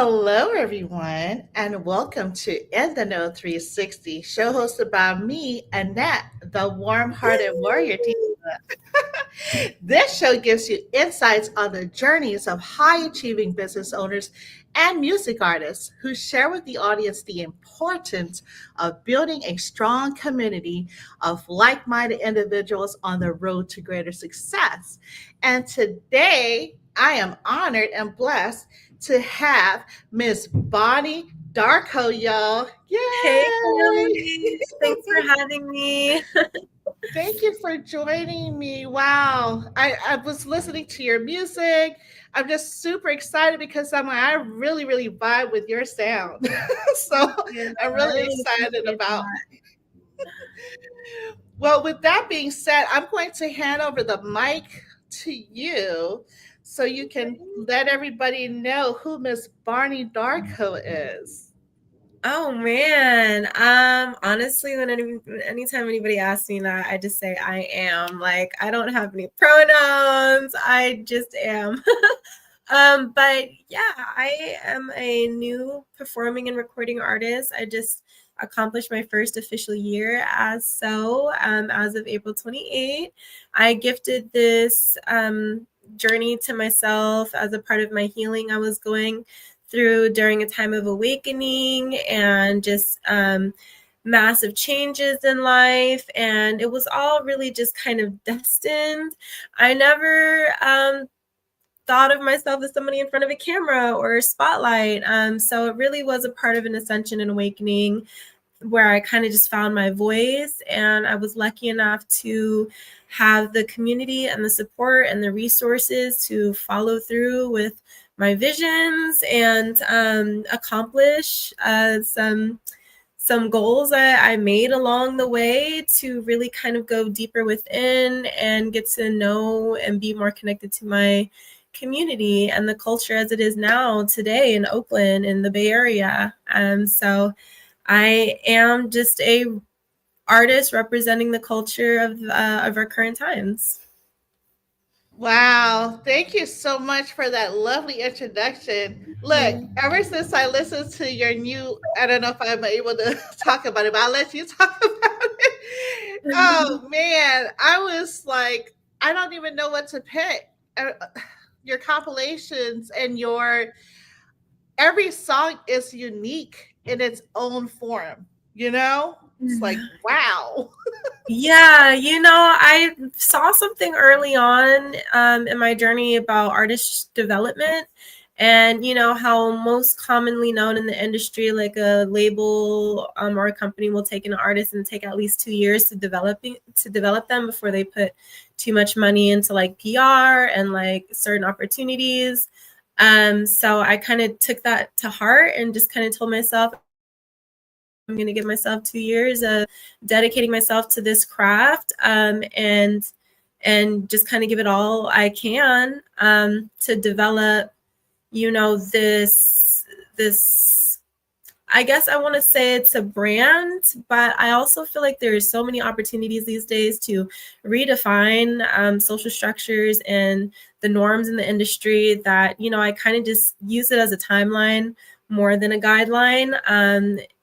Hello, everyone, and welcome to INtheKnow 360, show hosted by me, Annette, the warm-hearted warrior. This show gives you insights on the journeys of high-achieving business owners and music artists who share with the audience the importance of building a strong community of like-minded individuals on the road to greater success. And today, I am honored and blessed to have Miss Bonnie Darco, y'all. Hey, Yay! Chloe. Thanks for having me. Thank you for joining me. Wow. I was listening to your music. I'm just super excited because I really, really vibe with your sound. So Yeah, I'm I really really excited appreciate about. that. Well, with that being said, I'm going to hand over the mic to you so you can Okay. let everybody know who Miss Barney Darko is. Oh man. Honestly, anytime anybody asks me that, I just say I am. Like I don't have any pronouns. I just am. But yeah, I am a new performing and recording artist. I just accomplished my first official year as of April 28th. I gifted this journey to myself as a part of my healing I was going through during a time of awakening and just massive changes in life. And it was all really just kind of destined. I never thought of myself as somebody in front of a camera or a spotlight. So it really was a part of an ascension and awakening where I kind of just found my voice. And I was lucky enough to have the community and the support and the resources to follow through with my visions and accomplish some goals I made along the way to really kind of go deeper within and get to know and be more connected to my community and the culture as it is now today in Oakland in the Bay Area. So I am just a artist representing the culture of our current times. Wow, thank you so much for that lovely introduction. Look, ever since I listened to your new, I don't know if I'm able to talk about it, but I'll let you talk about it. Oh man, I was like, I don't even know what to pick. Your compilations and your every song is unique in its own form, you know? It's like, wow. Yeah, I saw something early on in my journey about artist development and how most commonly known in the industry, like a label or a company will take an artist and take at least 2 years to develop them before they put too much money into like PR and like certain opportunities. So I kind of took that to heart and just kind of told myself I'm going to give myself 2 years of dedicating myself to this craft, and just kind of give it all I can to develop, this. I guess I want to say it's a brand, but I also feel like there's so many opportunities these days to redefine social structures and the norms in the industry that, I kind of just use it as a timeline more than a guideline.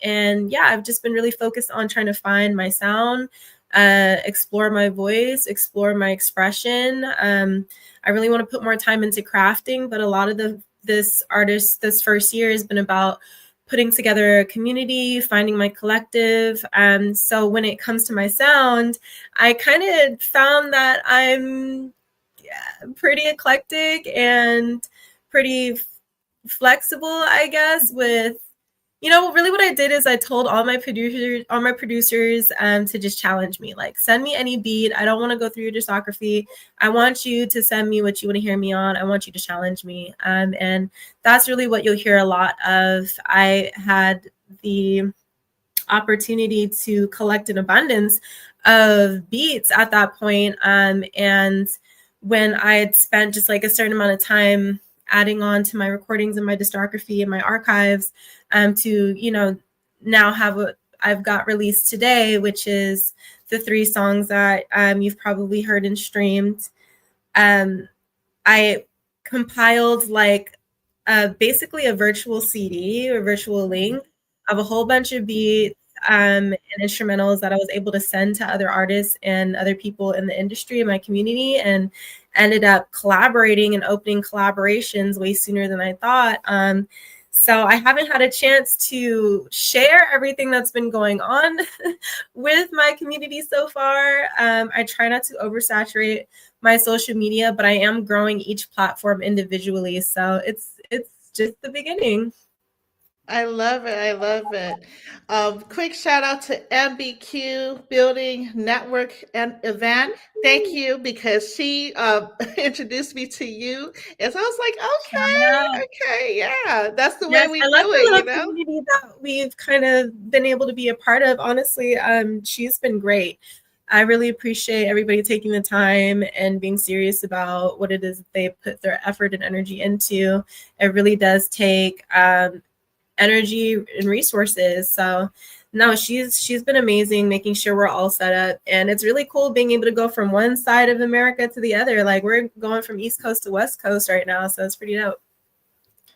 And yeah, I've just been really focused on trying to find my sound, explore my voice, explore my expression. I really want to put more time into crafting, but a lot of this first year has been about putting together a community, finding my collective. So when it comes to my sound, I kind of found that I'm pretty eclectic and pretty flexible, I guess, with really what I did is I told all my producers to just challenge me. Like, send me any beat. I don't want to go through your discography. I want you to send me what you want to hear me on. I want you to challenge me. And that's really what you'll hear a lot of. I had the opportunity to collect an abundance of beats at that point. And when I had spent just like a certain amount of time adding on to my recordings and my discography and my archives, to now have what I've got released today, which is the 3 songs that you've probably heard and streamed. I compiled like basically a virtual CD or virtual link of a whole bunch of beats and instrumentals that I was able to send to other artists and other people in the industry in my community, and ended up collaborating and opening collaborations way sooner than I thought. So I haven't had a chance to share everything that's been going on with my community so far. I try not to oversaturate my social media, but I am growing each platform individually. So it's just the beginning. I love it. I love it. Quick shout out to MBQ Building Network and Event. Thank you, because she introduced me to you. And so I was like, Yeah. okay, okay, yeah, that's the way Yes, we I love do the it, you little know? community that we've kind of been able to be a part of. Honestly, she's been great. I really appreciate everybody taking the time and being serious about what it is that they put their effort and energy into. It really does take energy and resources. So no, she's been amazing, making sure we're all set up. And it's really cool being able to go from one side of America to the other. Like we're going from East Coast to West Coast right now. So it's pretty dope.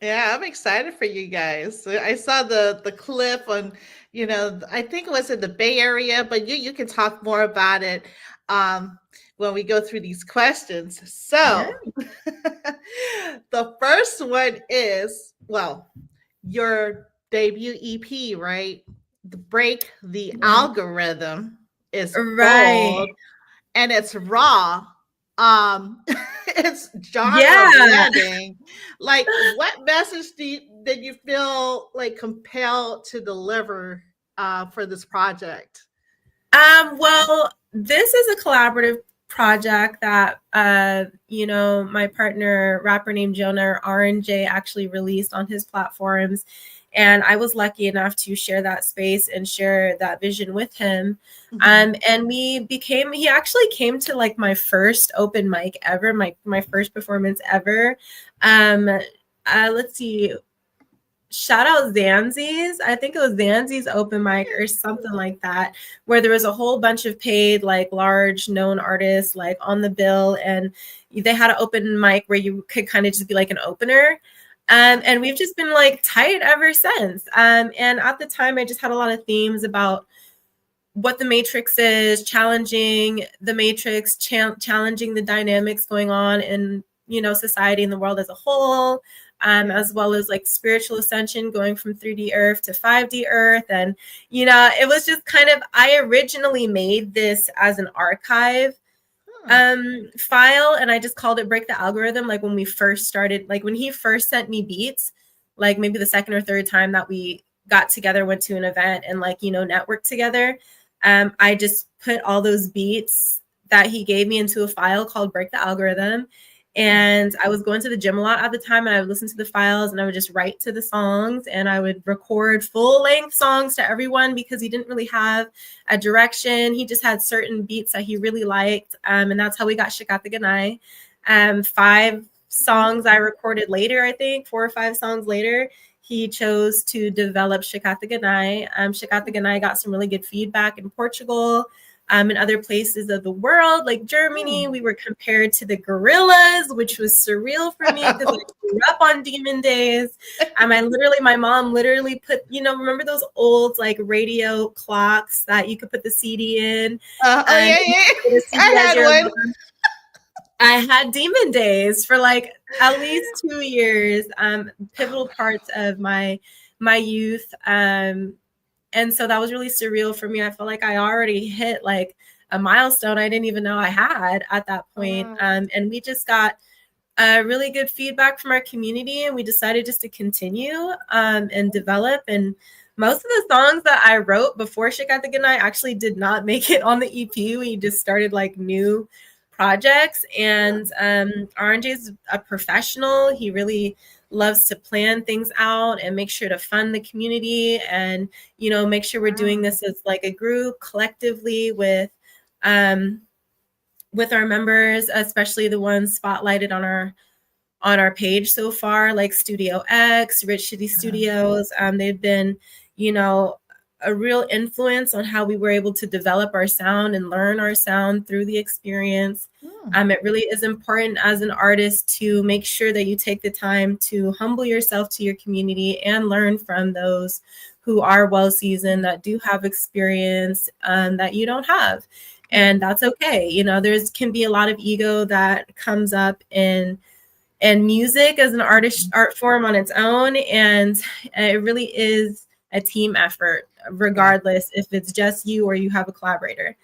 Yeah, I'm excited for you guys. I saw the clip on, I think it was in the Bay Area, but you can talk more about it um, when we go through these questions. Yeah. So, the first one is, well, your debut EP, right? The Break the Algorithm is Right. bold and it's raw. Um, it's genre Yeah. blending. Like, what message did you feel like compelled to deliver for this project? Well, this is a collaborative project that my partner, rapper named Jonah RNJ, actually released on his platforms. And I was lucky enough to share that space and share that vision with him. Mhm. And he actually came to like my first open mic ever, my first performance ever. Let's see, shout out Zanzi's. I think it was Zanzi's open mic or something like that, where there was a whole bunch of paid, like large known artists like on the bill, and they had an open mic where you could kind of just be like an opener. And we've just been like tight ever since. And at the time, I just had a lot of themes about what the matrix is, challenging the matrix, challenging the dynamics going on in society and the world as a whole, as well as like spiritual ascension, going from 3D earth to 5D earth. And it was just kind of, I originally made this as an archive Huh. file, and I just called it Break the Algorithm. Like when we first started, like when he first sent me beats, like maybe the second or third time that we got together, went to an event and like networked together, I just put all those beats that he gave me into a file called Break the Algorithm. Hmm. And I was going to the gym a lot at the time, and I would listen to the files and I would just write to the songs, and I would record full length songs to everyone because he didn't really have a direction. He just had certain beats that he really liked. And that's how we got Shikata Ganai. 5 songs I recorded later, I think 4 or 5 songs later, he chose to develop Shikata Ganai. Shikata Ganai got some really good feedback in Portugal. In other places of the world, like Germany, Hmm. we were compared to the Gorillas, which was surreal for me because I grew up on Demon Days. My mom literally put, remember those old like radio clocks that you could put the CD in, Oh and yeah, you yeah. could put a I CD as had your one. alarm. I had Demon Days for like at least 2 years, pivotal parts of my youth. And so that was really surreal for me. I felt like I already hit like a milestone I didn't even know I had at that point. Wow. And we just got really good feedback from our community, and we decided just to continue and develop. And most of the songs that I wrote before Shikata Ganai actually did not make it on the EP. We just started like new projects. And RNJ is a professional. He really loves to plan things out and make sure to fund the community, and make sure we're doing Wow. this as like a group collectively um, with our members, especially the ones spotlighted on our page so far, like Studio X, Rich City Studios. They've been, you know, a real influence on how we were able to develop our sound and learn our sound through the experience. It really is important as an artist to make sure that you take the time to humble yourself to your community and learn from those who are well seasoned, that do have experience that you don't have. And that's okay. You know, there's can be a lot of ego that comes up in music as an art form on its own, and it really is a team effort, regardless if it's just you or you have a collaborator.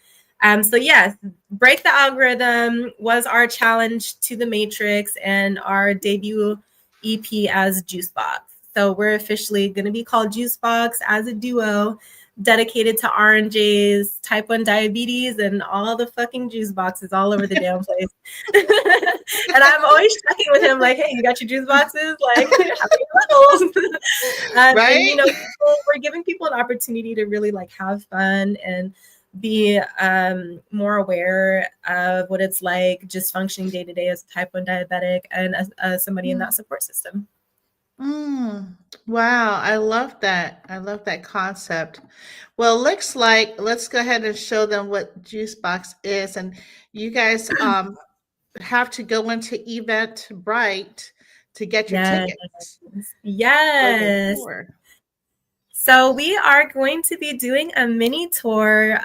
So yes, Break the Algorithm was our challenge to the Matrix and our debut EP as Juicebox. So we're officially going to be called Juicebox as a duo, dedicated to RNJs, type 1 diabetes, and all the fucking juice boxes all over the damn place. And I'm always checking with him, like, hey, you got your juice boxes? Like, how many levels? Right? And, you know, we're giving people an opportunity to really, like, have fun and be more aware of what it's like just functioning day to day as a type 1 diabetic and as somebody in that support system. Wow, I love that. I love that concept. Well, looks like let's go ahead and show them what Juicebox is. And you guys have to go into Eventbrite to get your Yes. tickets for the Yes. tour. So we are going to be doing a mini tour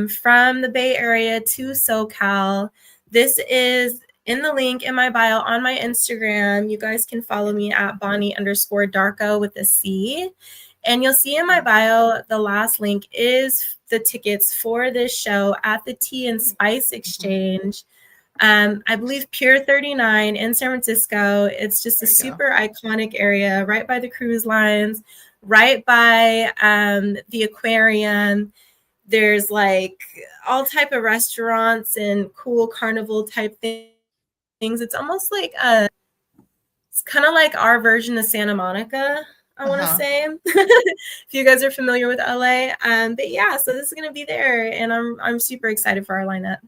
from the Bay Area to SoCal. This is in the link in my bio on my Instagram. You guys can follow me at Bonnie_Darco with a C. And you'll see in my bio, the last link is the tickets for this show at the Tea and Spice Exchange. I believe Pier 39 in San Francisco. It's just a super iconic area right by the cruise lines, right by the aquarium. There's like all type of restaurants and cool carnival type things. It's almost like it's kind of like our version of Santa Monica, I want to say, if you guys are familiar with LA. But yeah, so this is going to be there, and I'm super excited for our lineup.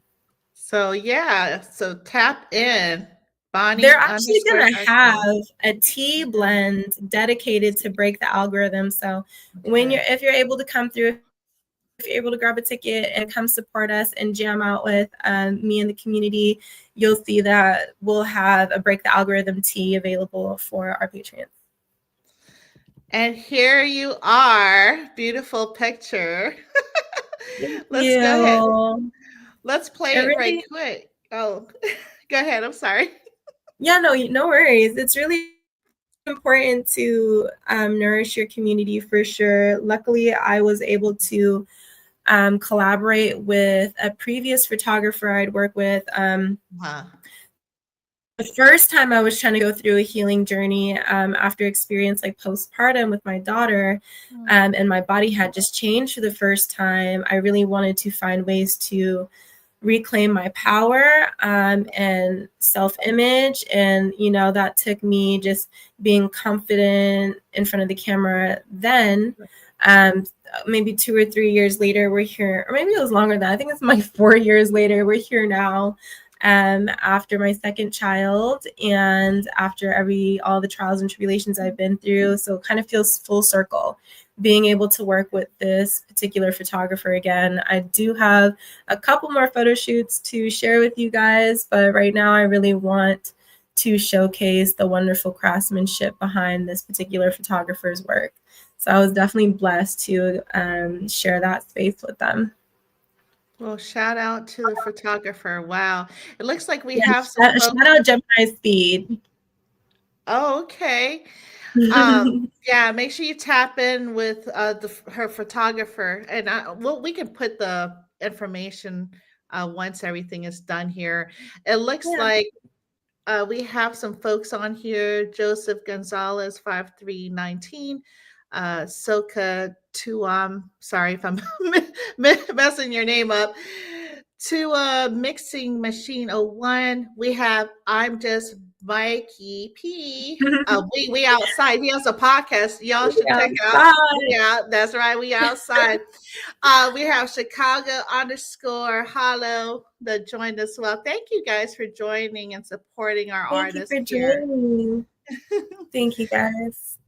So yeah, so tap in Bonnie They're actually underscore going to have Darko. a tea blend dedicated to Break the Algorithm. So if you're able to come through, if you're able to grab a ticket and come support us and jam out with me and the community, you'll see that we'll have a Break the Algorithm tea available for our patrons. And here you are, beautiful picture. Thank Let's go ahead. you. Let's play it right quick. Oh, go ahead. I'm sorry. Yeah, no worries. It's really important to nourish your community for sure. Luckily, I was able to collaborate with a previous photographer I'd worked with. The first time I was trying to go through a healing journey after experience like postpartum with my daughter, and my body had just changed for the first time. I really wanted to find ways to reclaim my power and self-image, and that took me just being confident in front of the camera. Then maybe 2 or 3 years later, we're here, or maybe it was longer than that. I think it's my 4 years later. We're here now after my second child and after all the trials and tribulations I've been through. So it kind of feels full circle being able to work with this particular photographer again. I do have a couple more photo shoots to share with you guys, but right now I really want to showcase the wonderful craftsmanship behind this particular photographer's work. So I was definitely blessed to share that space with them. Well, shout out to the photographer. Wow. It looks like we have some folks. Shout out Gemini Speed. Oh, okay. Yeah, make sure you tap in with her photographer, and we can put the information once everything is done here. It looks like we have some folks on here: Joseph Gonzalez, 5319, Soka Tuam. Sorry if I'm messing your name up. To Mixing Machine 01, we have I'm Just Mikey P. We outside. He has a podcast. Y'all should check out. Yeah, that's right. We outside. We have Chicago _ Hollow that joined us. Well, thank you guys for joining and supporting our artists. Thank you for joining. Thank you guys.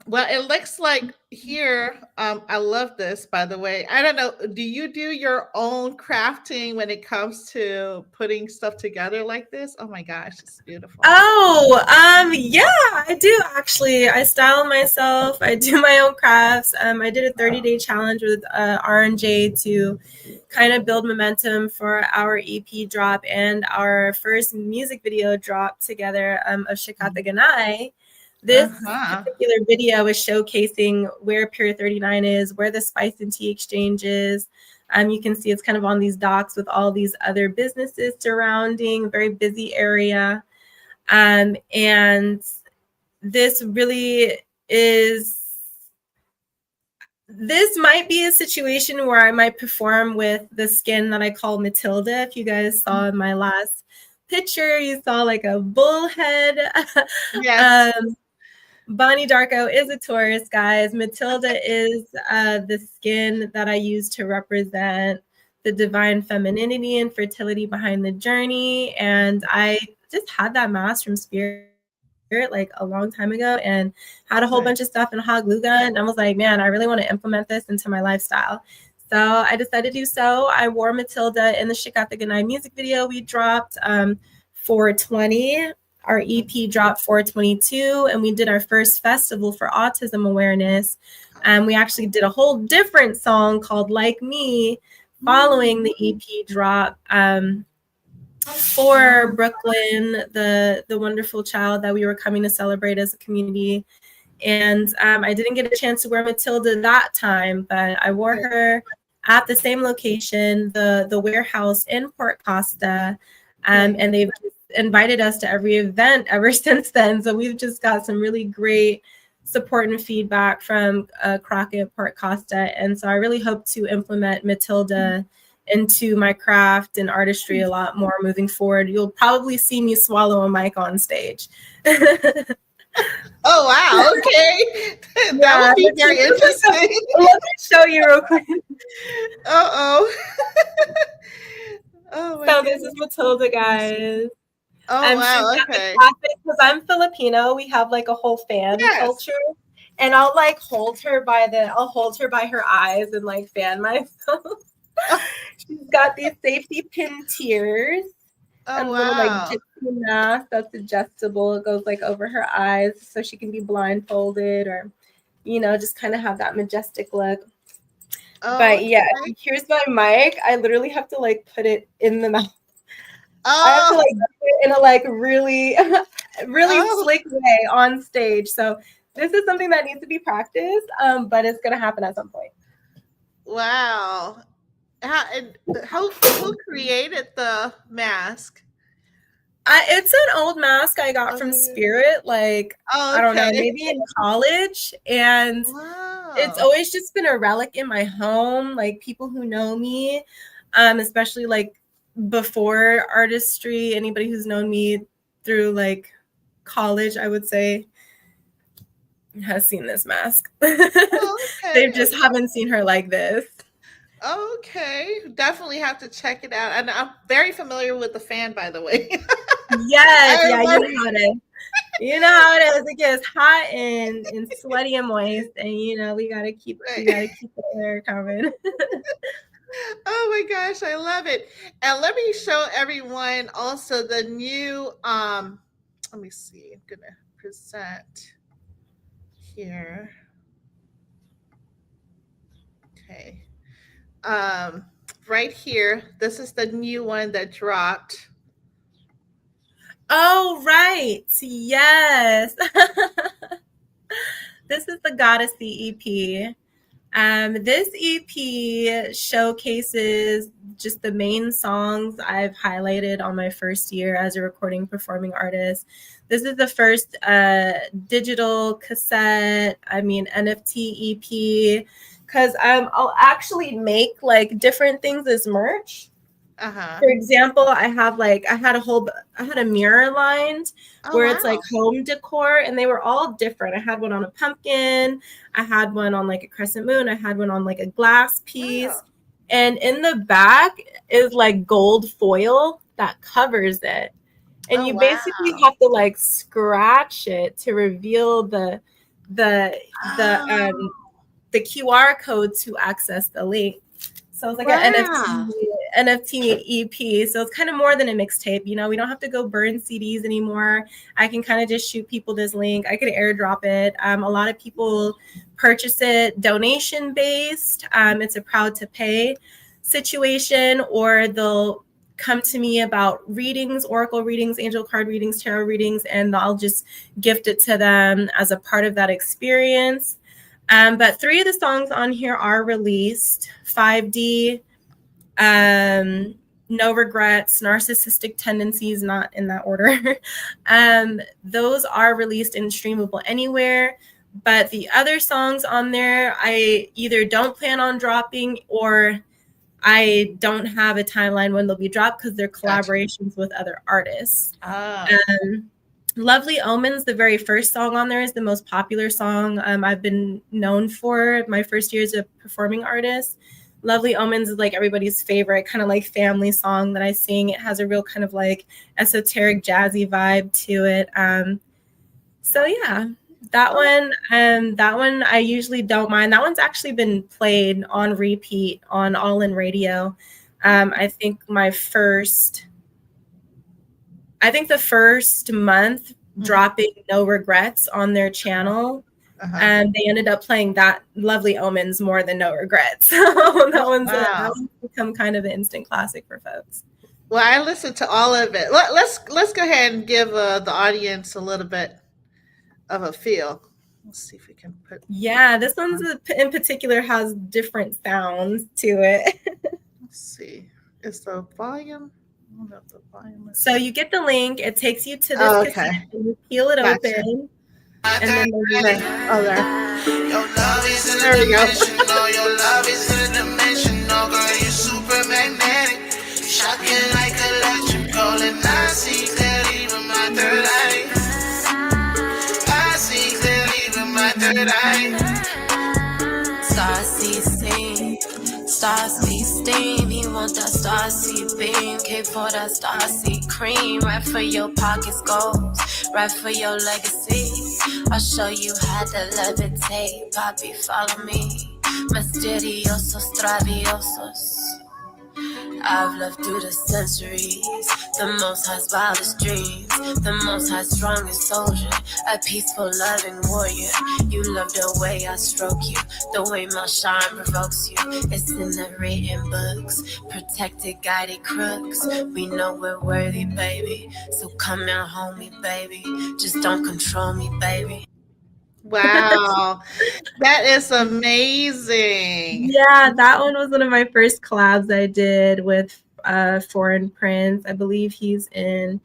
Well, it looks like here, I love this, by the way. I don't know, do you do your own crafting when it comes to putting stuff together like this? Oh my gosh, it's beautiful. Oh, yeah, I do actually. I style myself. I do my own crafts. I did a 30-day challenge with R&J to kind of build momentum for our EP drop and our first music video drop together of Shikata Ganai. This Uh-huh. particular video is showcasing where Pier 39 is, where the Spice and Tea Exchange is. You can see it's kind of on these docks with all these other businesses surrounding, very busy area. And this really is, this might be a situation where I might perform with the skin that I call Matilda. If you guys saw in my last picture, you saw like a bullhead. Yes. um, Bonnie Darco is a Taurus, guys. Matilda is the skin that I use to represent the divine femininity and fertility behind the journey. And I just had that mask from Spirit like a long time ago and had a whole Right. bunch of stuff in a hot glue gun. And I was like, man, I really want to implement this into my lifestyle. So I decided to do so. I wore Matilda in the Shikata Ganai music video we dropped 420. Our EP dropped 422, and we did our first festival for autism awareness. We actually did a whole different song called Like Me following the EP drop. For Brooklyn, the wonderful child that we were coming to celebrate as a community. And I didn't get a chance to wear Matilda that time, but I wore her at the same location, the warehouse in Port Costa. And they've invited us to every event ever since then. So we've just got some really great support and feedback from Crockett, Port Costa. And so I really hope to implement Matilda into my craft and artistry a lot more moving forward. You'll probably see me swallow a mic on stage. Oh wow, okay. That would be very interesting. Let me show you real quick. Uh-oh. Oh my So goodness. this is Matilda, guys. Oh wow, She's got okay. the classic, because I'm Filipino. We have like a whole fan culture. And I'll like hold her by her eyes and like fan myself. She's got these safety pin tears. And Oh a little like wow. gypsy mask that's adjustable. It goes like over her eyes so she can be blindfolded or, just kind of have that majestic look. Oh, But yeah, okay. here's my mic. I literally have to like put it in the mouth. I have to Oh, like do it in a like really, really slick way on stage. So this is something that needs to be practiced, but it's gonna happen at some point. wow. Who created the mask? It's an old mask I got from Spirit, like, Oh, I don't know, okay. maybe in college. And it's Wow. always just been a relic in my home. Like people who know me, especially like before artistry, anybody who's known me through like college, I would say, has seen this mask. They just haven't seen her like this. Okay, definitely have to check it out. And I'm very familiar with the fan, by the way. Yes, yeah, you know how it is. It gets hot and sweaty and moist, and we gotta keep the air coming. Oh my gosh, I love it. And let me show everyone also the new let me see. I'm gonna present here. Okay. Right here, this is the new one that dropped. Oh, right. Yes. This is the Goddessy EP. This EP showcases just the main songs I've highlighted on my first year as a recording performing artist. This is the first digital cassette, NFT EP, because I'll actually make like different things as merch. For example, I had a mirror lined where it's like home decor, and they were all different. I had one on a pumpkin, I had one on like a crescent moon, I had one on like a glass piece, and in the back is like gold foil that covers it. And you basically have to like scratch it to reveal the the the Oh, the QR code to access the link. So it's like an wow. NFT EP. So it's kind of more than a mixtape. You know, we don't have to go burn CDs anymore. I can kind of just shoot people this link. I could airdrop it. A lot of people purchase it donation based. It's a proud to pay situation, or they'll come to me about readings, oracle readings, angel card readings, tarot readings, and I'll just gift it to them as a part of that experience. But 3 of the songs on here are released: 5D, No Regrets, Narcissistic Tendencies, not in that order. Those are released in streamable anywhere. But the other songs on there, I either don't plan on dropping, or I don't have a timeline when they'll be dropped because they're Gotcha. collaborations with other artists. Ah. Lovely Omens, the very first song on there, is the most popular song I've been known for my first year as a performing artist. Lovely Omens is like everybody's favorite kind of like family song that I sing. It has a real kind of like esoteric jazzy vibe to it. So yeah, that one I usually don't mind. That one's actually been played on repeat on All In Radio. I think the first month dropping No Regrets on their channel, and they ended up playing that Lovely Omens more than No Regrets. So that one's become kind of an instant classic for folks. Well, I listened to all of it. Let's go ahead and give the audience a little bit of a feel. Let's see if we can put. Yeah, this one's in particular has different sounds to it. Let's see. Is the volume? I don't know if the volume is. So you get the link. It takes you to this cassette. You peel it open. And then there. Your love is in a dimensional. Your love is in a dimensional. Girl, you're super magnetic. Shocking like electrical. And I see clearly with my third eye. I see clearly with my third eye. Stars see steam. Stars see steam. He want that star see beam. Came for that star see cream. Right for your pockets goals. Right for your legacy. I'll show you how to levitate. Papi, follow me. Misteriosos, traviosos. I've lived through the centuries. The most high's wildest dreams. The most high strongest soldier. A peaceful loving warrior. You love the way I stroke you. The way my shine provokes you. It's in the written books. Protected, guided crooks. We know we're worthy, baby. So come and hold me, baby. Just don't control me, baby. Wow, that is amazing. Yeah, that one was one of my first collabs I did with Foreign Prince. I believe he's in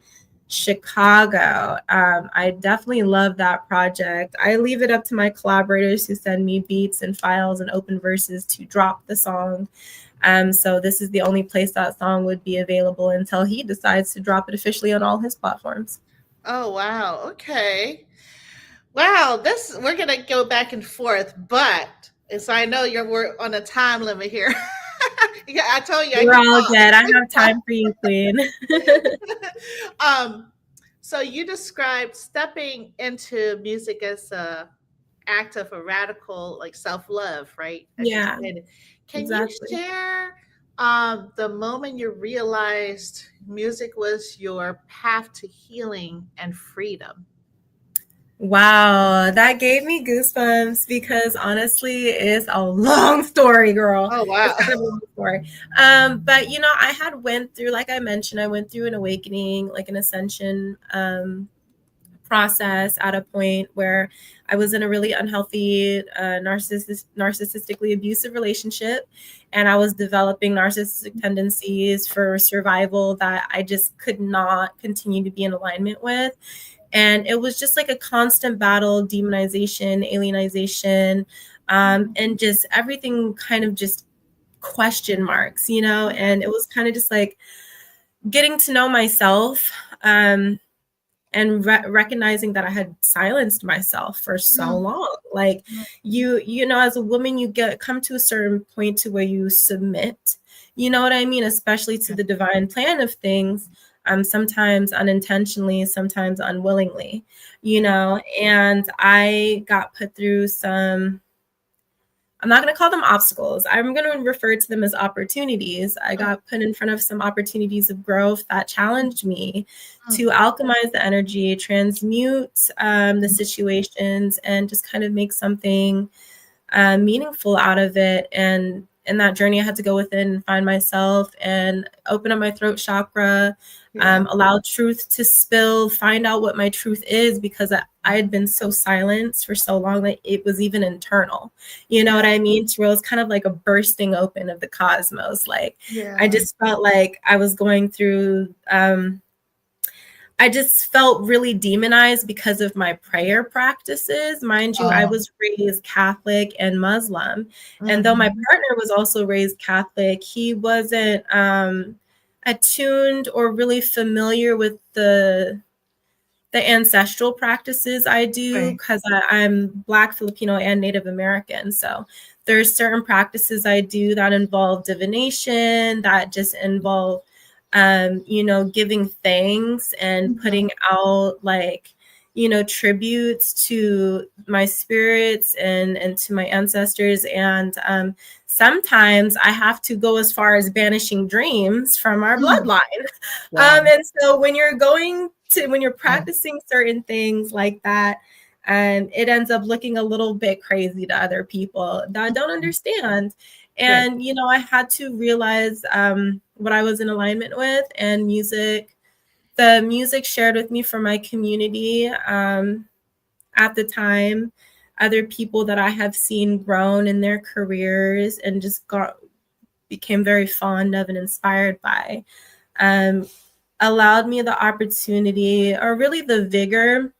Chicago. I definitely love that project. I leave it up to my collaborators who send me beats and files and open verses to drop the song. So this is the only place that song would be available until he decides to drop it officially on all his platforms. Oh, wow. Okay. Wow, we're gonna go back and forth, but so I know we're on a time limit here. Yeah, I told you. We're all good. I have time for you, Queen. So you described stepping into music as a act of a radical, like self-love, right? Yeah. Can you share the moment you realized music was your path to healing and freedom? Wow, that gave me goosebumps because honestly, it's a long story, girl. Oh, wow. It's kind of a long story. But I had went through, like I mentioned, I went through an awakening, like an ascension process at a point where I was in a really unhealthy, narcissistically abusive relationship, and I was developing narcissistic tendencies for survival that I just could not continue to be in alignment with. And it was just like a constant battle, demonization, alienization, and just everything kind of just question marks, and it was kind of just like getting to know myself and recognizing that I had silenced myself for so long. Like you as a woman, you come to a certain point to where you submit, you know what I mean? Especially to the divine plan of things. sometimes unintentionally, sometimes unwillingly, you know, and I got put through some, I'm not going to call them obstacles. I'm going to refer to them as opportunities. I got put in front of some opportunities of growth that challenged me to alchemize the energy, transmute the situations, and just kind of make something meaningful out of it. And in that journey, I had to go within and find myself and open up my throat chakra, allow truth to spill, find out what my truth is, because I had been so silenced for so long that it was even internal. You know what I mean? To where it was kind of like a bursting open of the cosmos. Like, I just felt like I was going through, I just felt really demonized because of my prayer practices. Mind you, I was raised Catholic and Muslim. And though my partner was also raised Catholic, he wasn't attuned or really familiar with the ancestral practices I do, because I'm Black, Filipino, and Native American. So there's certain practices I do that involve divination, that just involve you know, giving thanks and putting out, like, you know, tributes to my spirits and to my ancestors. And sometimes I have to go as far as banishing dreams from our bloodline. And so when you're practicing certain things like that, and it ends up looking a little bit crazy to other people that don't understand. And, you know, I had to realize what I was in alignment with, and the music shared with me from my community at the time, other people that I have seen grown in their careers and just became very fond of and inspired by, allowed me the opportunity, or really the vigor,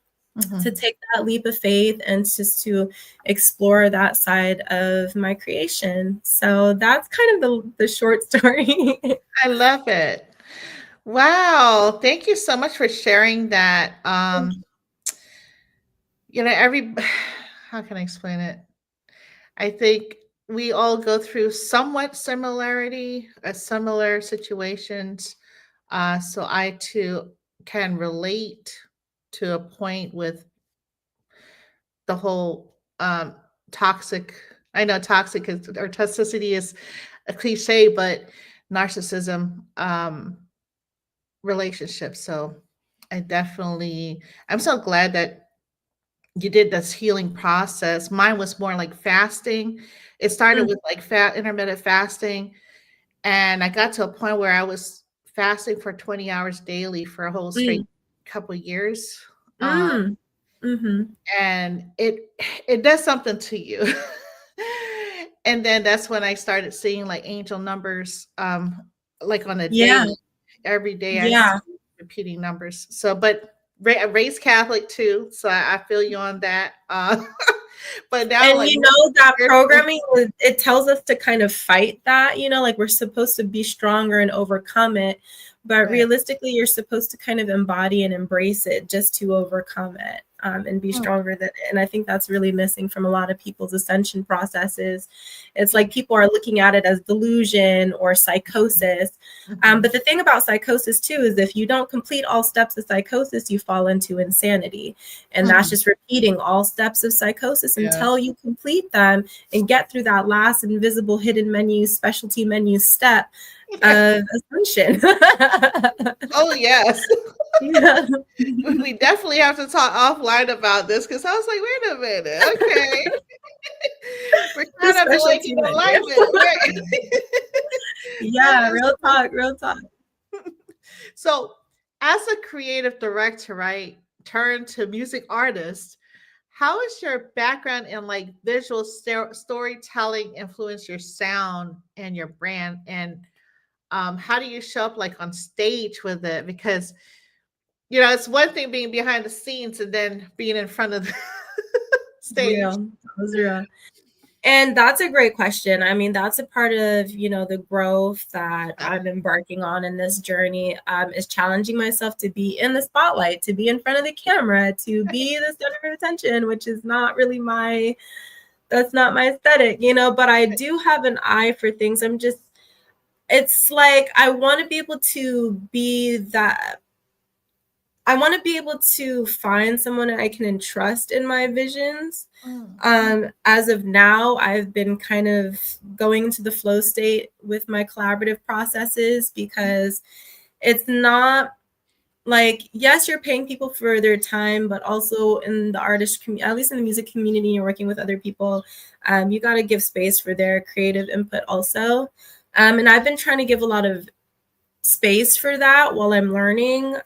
to take that leap of faith and just to explore that side of my creation. So that's kind of the short story. I love it. Wow. Thank you so much for sharing that. You know, how can I explain it? I think we all go through somewhat similar situations. So I too can relate to a point with the whole toxic. I know toxic or toxicity is a cliche, but narcissism relationship. So I'm so glad that you did this healing process. Mine was more like fasting. It started with like intermittent fasting. And I got to a point where I was fasting for 20 hours daily for a whole straight couple years. And it does something to you. And then that's when I started seeing like angel numbers, like on a day, every day I see repeating numbers. So, but raised Catholic too. So I feel you on that. But now, and like, you know, that programming, it tells us to kind of fight that, you know, like we're supposed to be stronger and overcome it. But realistically, you're supposed to kind of embody and embrace it just to overcome it, and be stronger than it. And I think that's really missing from a lot of people's ascension processes. It's like people are looking at it as delusion or psychosis. But the thing about psychosis too is if you don't complete all steps of psychosis, you fall into insanity. And that's just repeating all steps of psychosis until you complete them and get through that last invisible hidden menu, specialty menu step of ascension. Oh yes. We definitely have to talk offline about this, because I was like, wait a minute, okay. We're kind of like in alignment. Real talk. So as a creative director, right, turned to music artist, how is your background in like visual storytelling influence your sound and your brand? And how do you show up like on stage with it? Because, you know, it's one thing being behind the scenes and then being in front of the stage. Real. And that's a great question. I mean, that's a part of, you know, the growth that I'm embarking on in this journey, is challenging myself to be in the spotlight, to be in front of the camera, to be the center of attention, which is not really that's not my aesthetic, you know, but I do have an eye for things. it's like I want to be able to be that. I want to be able to find someone I can entrust in my visions. As of now, I've been kind of going into the flow state with my collaborative processes, because it's not like, yes, you're paying people for their time, but also in the artist community, at least in the music community, you're working with other people. You got to give space for their creative input also. And I've been trying to give a lot of space for that while I'm learning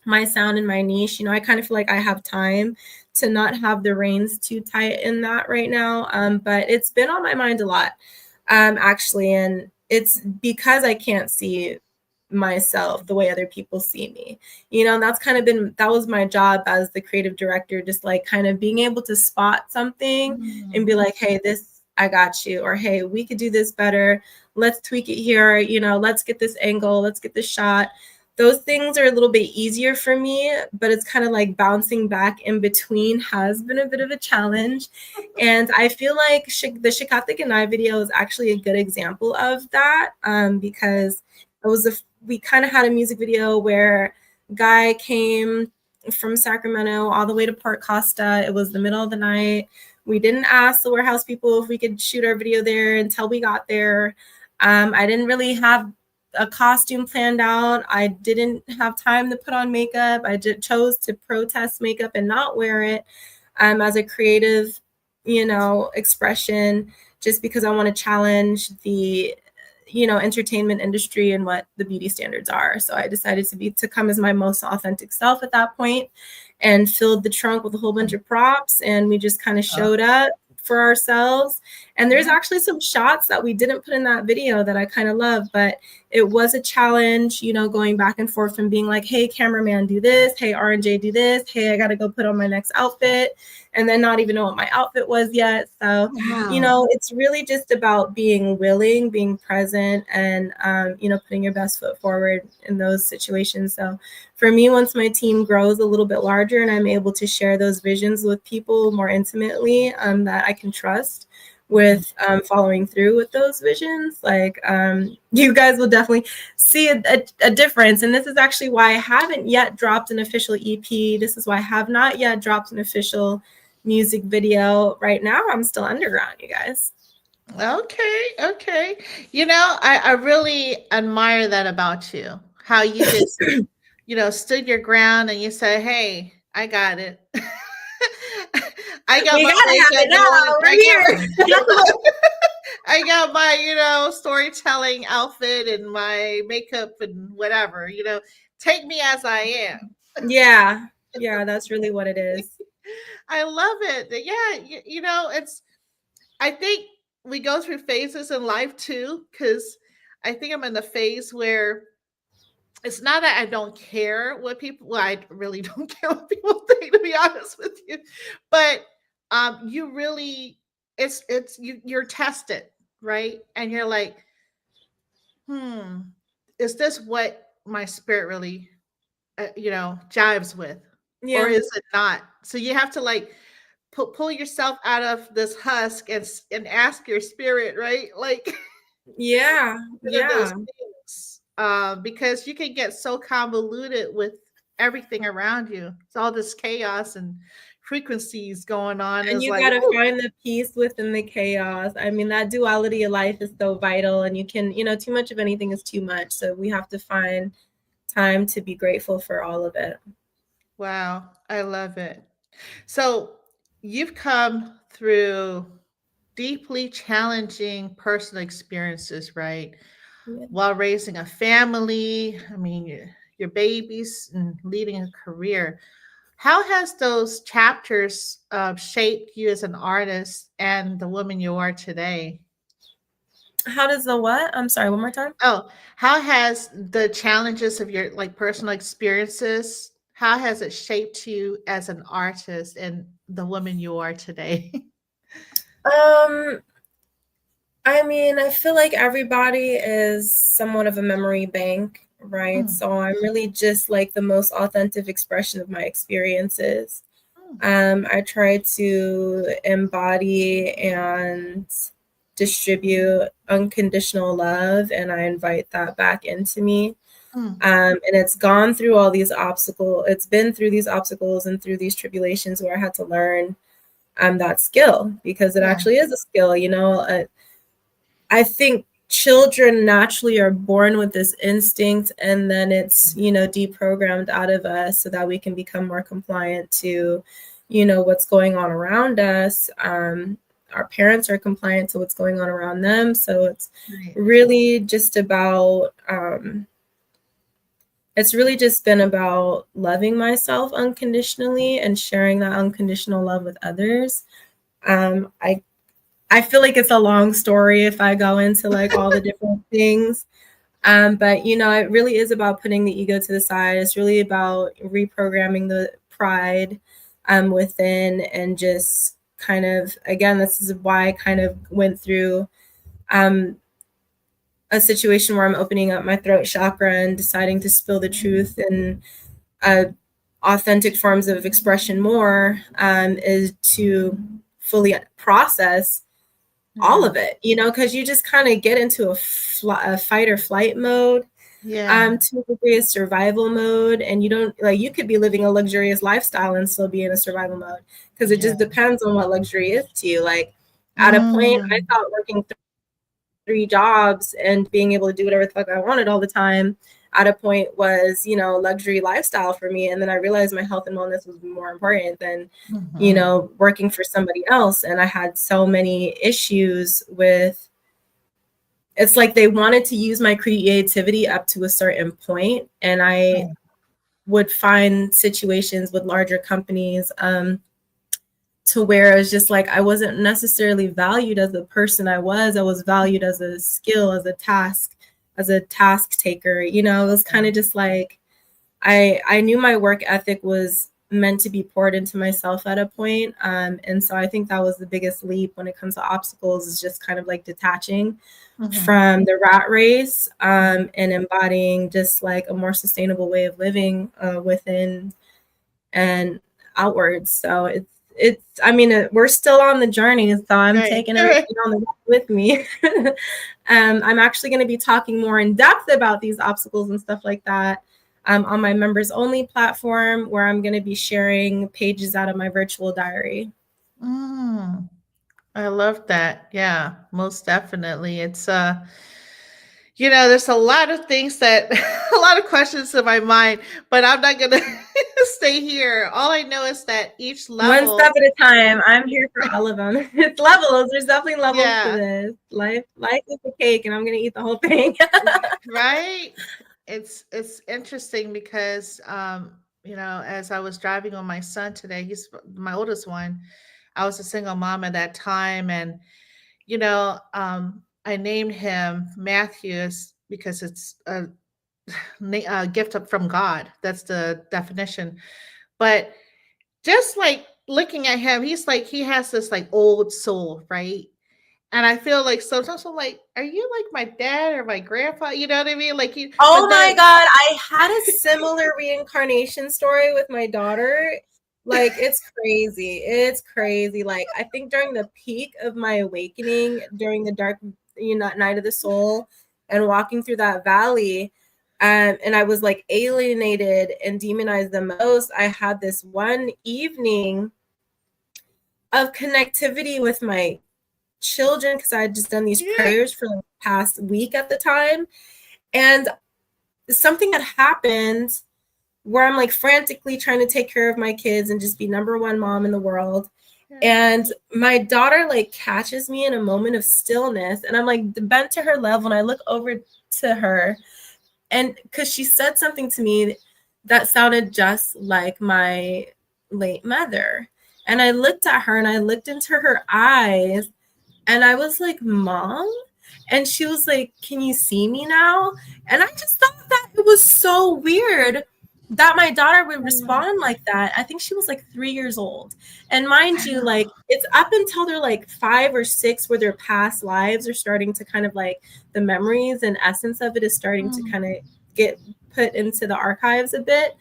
my sound and my niche. I kind of feel like I have time to not have the reins too tight in that right now. But it's been on my mind a lot, actually. And it's because I can't see myself the way other people see me. That's kind of that was my job as the creative director, just like kind of being able to spot something and be like, hey, this, I got you. Or, hey, we could do this better. Let's tweak it here. Let's get this angle. Let's get this shot. Those things are a little bit easier for me, but it's kind of like bouncing back in between has been a bit of a challenge. And I feel like the Shikatik and I video is actually a good example of that, because we kind of had a music video where guy came from Sacramento all the way to Port Costa. It was the middle of the night. We didn't ask the warehouse people if we could shoot our video there until we got there. I didn't really have a costume planned out. I didn't have time to put on makeup. I chose to protest makeup and not wear it as a creative, expression, just because I want to challenge the, entertainment industry and what the beauty standards are. So I decided to come as my most authentic self at that point, and filled the trunk with a whole bunch of props. And we just kind of showed up for ourselves. And there's actually some shots that we didn't put in that video that I kind of love, but it was a challenge, going back and forth from being like, hey, cameraman, do this. Hey, R&J, do this. Hey, I got to go put on my next outfit. And then not even know what my outfit was yet. So, it's really just about being willing, being present, and, putting your best foot forward in those situations. So for me, once my team grows a little bit larger and I'm able to share those visions with people more intimately, that I can trust with following through with those visions, like you guys will definitely see a difference. And this is actually why I haven't yet dropped an official EP. This is why I have not yet dropped an official music video. Right now, I'm still underground, you guys. Okay. I really admire that about you. How you just, stood your ground and you said, hey, I got it. I got we my gotta have it now. We're here. I got my, storytelling outfit and my makeup and whatever, take me as I am. Yeah, that's really what it is. I love it. Yeah, I think we go through phases in life too, because I think I'm in the phase where it's not that I don't care what people, well, I really don't care what people think, to be honest with you. But you really, you're tested, right? And you're like, is this what my spirit really, jives with? Or is it not? So you have to like pull yourself out of this husk and ask your spirit, right? Like, yeah. those things, because you can get so convoluted with everything around you. It's all this chaos and frequencies going on. And it's you like, gotta find the peace within the chaos. I mean, that duality of life is so vital, and you can, too much of anything is too much. So we have to find time to be grateful for all of it. wow, I love it. So you've come through deeply challenging personal experiences, right? Yeah. While raising a family, I mean, your babies and leading a career. How has those chapters shaped you as an artist and the woman you are today? How does the what? I'm sorry, one more time. Oh, how has the challenges of your like personal experiences, how has it shaped you as an artist and the woman you are today? I mean, I feel like everybody is somewhat of a memory bank, right? So I'm really just like the most authentic expression of my experiences. I try to embody and distribute unconditional love, and I invite that back into me. And it's gone through all these obstacles. It's been through these obstacles and through these tribulations where I had to learn that skill, because it actually is a skill. You know, I think children naturally are born with this instinct, and then it's, you know, deprogrammed out of us so that we can become more compliant to, you know, what's going on around us. Our parents are compliant to what's going on around them. So it's really just about, it's really just been about loving myself unconditionally and sharing that unconditional love with others. I feel like it's a long story if I go into like all the different things. But, you know, it really is about putting the ego to the side. It's really about reprogramming the pride within, and just kind of, again, this is why I kind of went through a situation where I'm opening up my throat chakra and deciding to spill the truth and authentic forms of expression more, is to fully process all of it, you know, because you just kind of get into a fight or flight mode, to a degree, a survival mode, and you don't, like, you could be living a luxurious lifestyle and still be in a survival mode, because it just depends on what luxury is to you. Like, at a point, I thought working 3 jobs and being able to do whatever the fuck I wanted all the time at a point was, you know, luxury lifestyle for me. And then I realized my health and wellness was more important than, you know, working for somebody else. And I had so many issues with, it's like they wanted to use my creativity up to a certain point. And I would find situations with larger companies, to where it was just like, I wasn't necessarily valued as the person I was valued as a skill, as a task taker. You know, it was kind of just like, I knew my work ethic was meant to be poured into myself at a point. And so I think that was the biggest leap when it comes to obstacles, is just kind of like detaching from the rat race, and embodying just like a more sustainable way of living within and outwards. So it's, I mean, we're still on the journey, so I'm taking everything on the road with me. I'm actually going to be talking more in depth about these obstacles and stuff like that on my members only platform, where I'm going to be sharing pages out of my virtual diary. I love that. Yeah, most definitely. It's you know, there's a lot of things that a lot of questions in my mind, but I'm not gonna stay here. All I know is that each level, one step at a time. I'm here for all of them. It's levels. There's definitely levels to this. Life is a cake, and I'm gonna eat the whole thing. Right? It's interesting because you know, as I was driving with my son today, he's my oldest one. I was a single mom at that time, and you know, I named him Matthews because it's a gift from God. That's the definition. But just like looking at him, he's like, he has this like old soul, right? And I feel like sometimes I'm like, are you like my dad or my grandpa? You know what I mean? Like, oh my God, I had a similar reincarnation story with my daughter. Like, it's crazy. It's crazy. Like, I think during the peak of my awakening, during the dark, you know, night of the soul, and walking through that valley, and I was like alienated and demonized the most, I had this one evening of connectivity with my children, because I had just done these prayers for the past week at the time. And something had happened where I'm like frantically trying to take care of my kids and just be number one mom in the world. And my daughter like catches me in a moment of stillness, and I'm like bent to her level, and I look over to her, and because she said something to me that sounded just like my late mother. And I looked at her, and I looked into her eyes, and I was like, Mom? And she was like, can you see me now? And I just thought that it was so weird that my daughter would respond like that. I think she was like 3 years old. And mind you, like, it's up until they're like 5 or 6 where their past lives are starting to kind of like, the memories and essence of it is starting to kind of get put into the archives a bit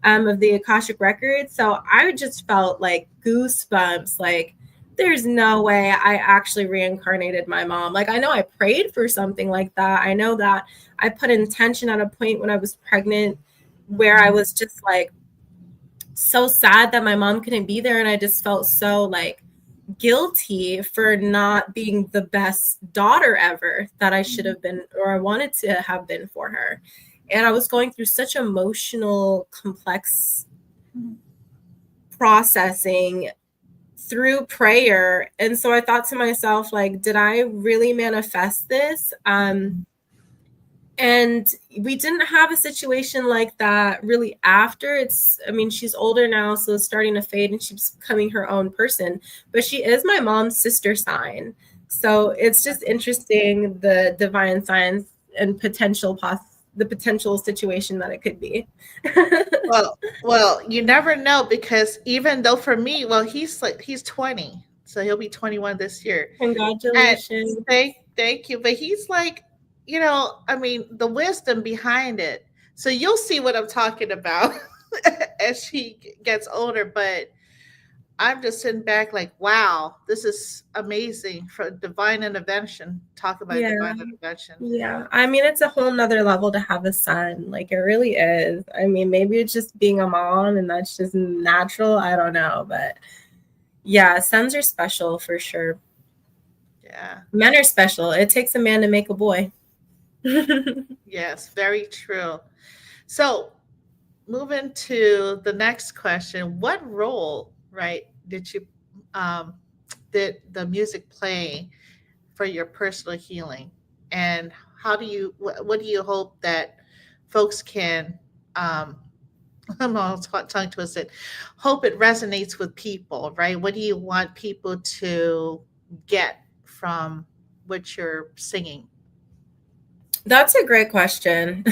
of the Akashic record. So I just felt like goosebumps, like, there's no way I actually reincarnated my mom. Like, I know I prayed for something like that. I know that I put intention at a point when I was pregnant where I was just like so sad that my mom couldn't be there. And I just felt so like guilty for not being the best daughter ever that I should have been, or I wanted to have been for her. And I was going through such emotional, complex processing through prayer. And so I thought to myself, like, did I really manifest this? And we didn't have a situation like that really after. I mean, she's older now, so it's starting to fade and she's becoming her own person. But she is my mom's sister sign. So it's just interesting, the divine signs and the potential situation that it could be. Well, you never know, because even though for me, well, he's 20, so he'll be 21 this year. Congratulations. And thank you. But he's like, I mean, the wisdom behind it. So you'll see what I'm talking about as she gets older. But I'm just sitting back like, wow, this is amazing for divine intervention. Talk about divine intervention. Yeah. I mean, it's a whole nother level to have a son. Like, it really is. I mean, maybe it's just being a mom and that's just natural. I don't know. But yeah, sons are special for sure. Yeah. Men are special. It takes a man to make a boy. Yes, very true. So moving to the next question, what role, right, did the music play for your personal healing? And what do you hope that folks can, I'm all tongue twisted, hope it resonates with people, right? What do you want people to get from what you're singing? That's a great question.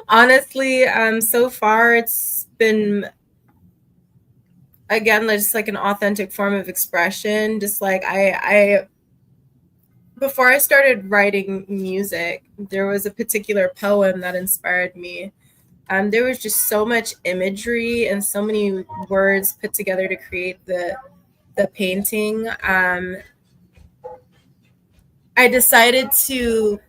Honestly, so far it's been, again, just like an authentic form of expression. Just like I before I started writing music, there was a particular poem that inspired me. There was just so much imagery and so many words put together to create the painting. I decided to,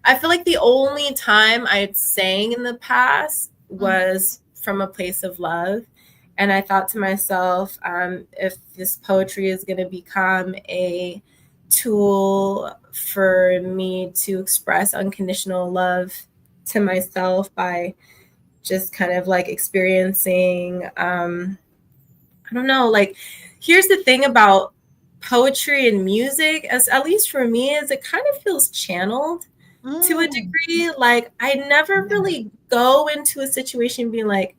I feel like the only time I'd sang in the past was from a place of love. And I thought to myself, if this poetry is going to become a tool for me to express unconditional love to myself by just kind of like experiencing, I don't know, like, here's the thing about poetry and music, as at least for me, is it kind of feels channeled to a degree. Like, I never really go into a situation being like,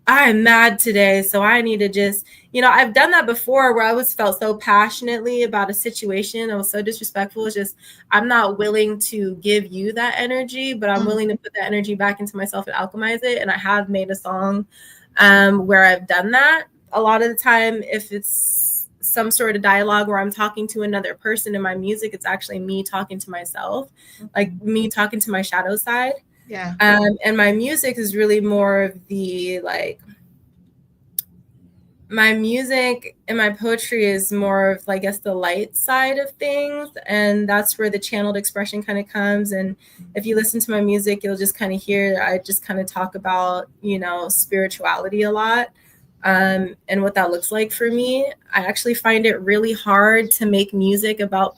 I'm mad today, so I need to just, I've done that before where I felt so passionately about a situation. I was so disrespectful. It's just, I'm not willing to give you that energy, but I'm willing to put that energy back into myself and alchemize it. And I have made a song where I've done that. A lot of the time, if it's some sort of dialogue where I'm talking to another person in my music, it's actually me talking to myself, like me talking to my shadow side. Yeah. And my music is really more of the, like, my music and my poetry is more of, I guess, the light side of things. And that's where the channeled expression kind of comes. And if you listen to my music, you'll just kind of hear, I just kind of talk about, spirituality a lot. And what that looks like for me. I actually find it really hard to make music about,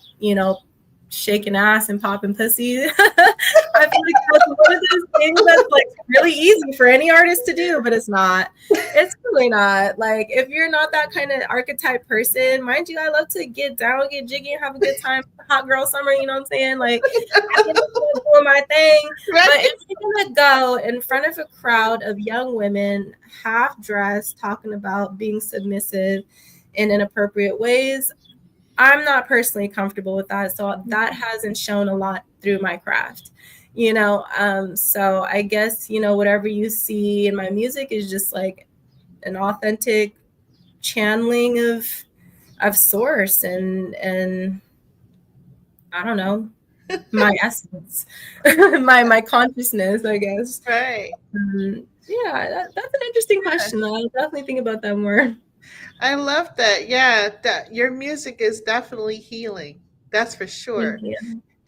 shaking ass and popping pussy. I feel like that's one of those things that's like really easy for any artist to do, but it's not. It's really not. Like, if you're not that kind of archetype person, mind you, I love to get down, get jiggy, and have a good time. Hot girl summer, you know what I'm saying? Like, I can do my thing. Right. But if you're gonna go in front of a crowd of young women, half dressed, talking about being submissive in inappropriate ways, I'm not personally comfortable with that. So that hasn't shown a lot through my craft, so I guess, whatever you see in my music is just like an authentic channeling of source and I don't know, my essence, my consciousness, I guess. Right. Yeah, that's an interesting question. I'll definitely think about that more. I love that. Yeah, that your music is definitely healing. That's for Thank sure. you.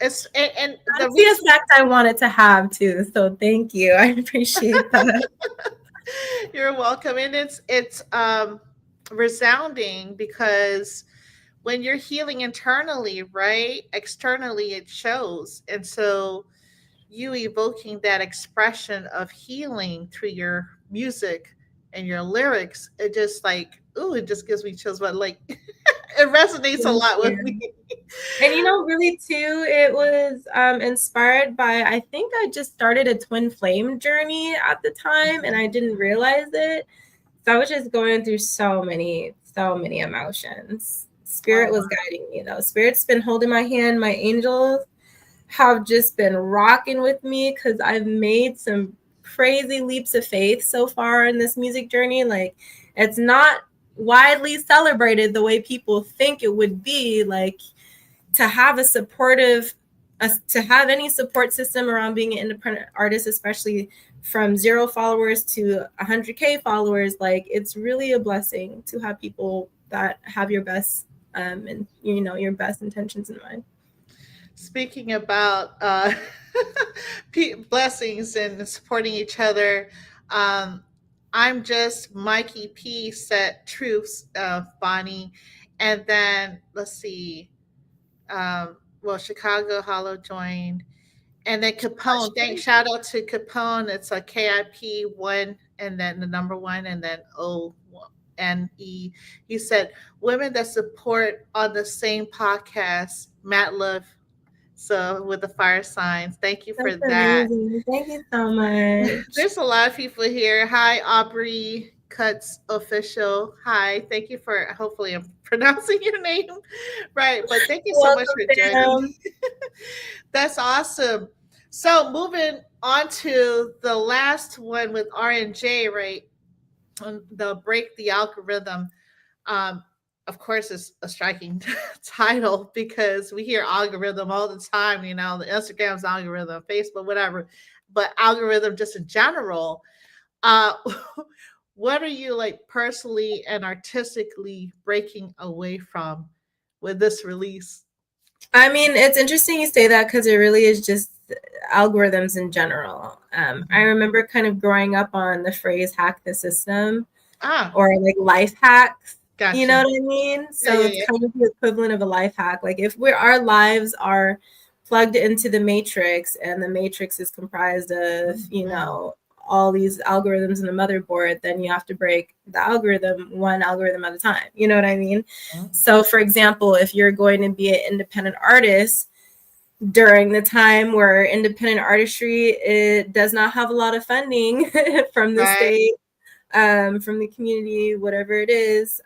And the That's the reason effect I wanted to have too. So thank you. I appreciate that. you're welcome, and it's resounding because when you're healing internally, right? Externally, it shows, and so you evoking that expression of healing through your music and your lyrics, it just like, ooh, it just gives me chills. But like, it resonates a Thank lot with me. you. And really too, it was inspired by, I think I just started a twin flame journey at the time and I didn't realize it. So I was just going through so many emotions. Spirit Oh, was guiding me though. Spirit's been holding my hand. My angels have just been rocking with me because I've made some crazy leaps of faith so far in this music journey. Like, it's not widely celebrated the way people think it would be. Like, to have a supportive, to have any support system around being an independent artist, especially from 0 followers to 100K followers, like, it's really a blessing to have people that have your best and your best intentions in mind. speaking about blessings and supporting each other, um, I'm just Mikey P set truths, Bonnie, and then let's see, well, Chicago Hollow joined, and then Capone. Thanks, shout out to Capone. It's a KIP one, and then the number one, and then ONE. He said, "Women that support on the same podcast." Matt Love, so with the fire signs. Thank you for That's that. amazing. Thank you so much. There's a lot of people here. Hi, Aubrey Cuts Official. Hi, thank you for. Hopefully, I'm pronouncing your name right, but thank you so much Welcome, for joining. fam. That's awesome. So moving on to the last one with R&J, right? The break the algorithm. Um, of course, it's a striking title because we hear algorithm all the time. You know, the Instagram's algorithm, Facebook, whatever, but algorithm just in general. Uh, what are you like personally and artistically breaking away from with this release? I mean, it's interesting you say that because it really is just algorithms in general. I remember kind of growing up on the phrase hack the system Ah, or like life hacks. You know gotcha. what I mean? Yeah, So yeah, it's yeah. kind of the equivalent of a life hack. Like if our lives are plugged into the matrix and the matrix is comprised of, all these algorithms in the motherboard, then you have to break the algorithm one algorithm at a time. You know what I mean? Mhm. So for example, if you're going to be an independent artist during the time where independent artistry, it does not have a lot of funding from the Right. state, from the community, whatever it is,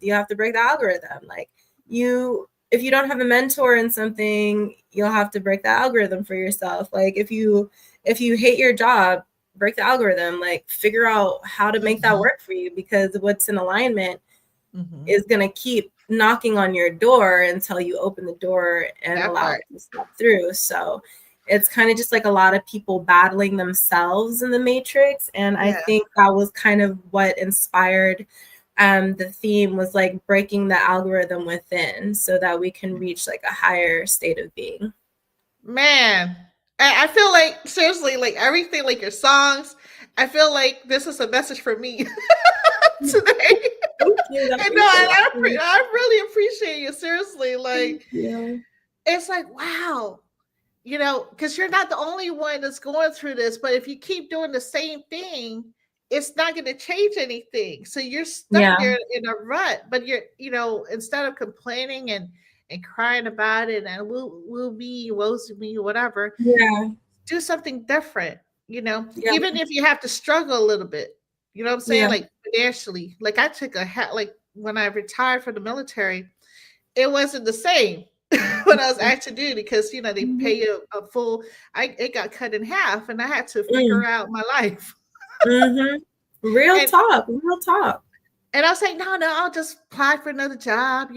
you have to break the algorithm. Like if you don't have a mentor in something, you'll have to break the algorithm for yourself. Like if you hate your job, break the algorithm. Like figure out how to make that work for you, because what's in alignment Mm-hmm. is going to keep knocking on your door until you open the door and That allow part. it to step through. So it's kind of just like a lot of people battling themselves in the matrix. And I Yeah. think that was kind of what inspired the theme, was like breaking the algorithm within so that we can reach like a higher state of being. Man, I feel like seriously, like everything, like your songs. I feel like this is a message for me today. Thank you. I And no, appreciate I it. I really appreciate you. Seriously, Thank like you. it's like wow, because you're not the only one that's going through this. But if you keep doing the same thing, it's not going to change anything. So you're stuck Yeah. there in a rut. But instead of complaining and crying about it and will be woes to me, whatever, Yeah. do something different. Yeah. Even if you have to struggle a little bit. You know what I'm saying? Yeah. Like financially, like I took like when I retired from the military, it wasn't the same when I was active duty because they pay you a full. It got cut in half, and I had to figure Mm. out my life. Mm-hmm. Real And talk. Real talk. and I was like, no, I'll just apply for another job.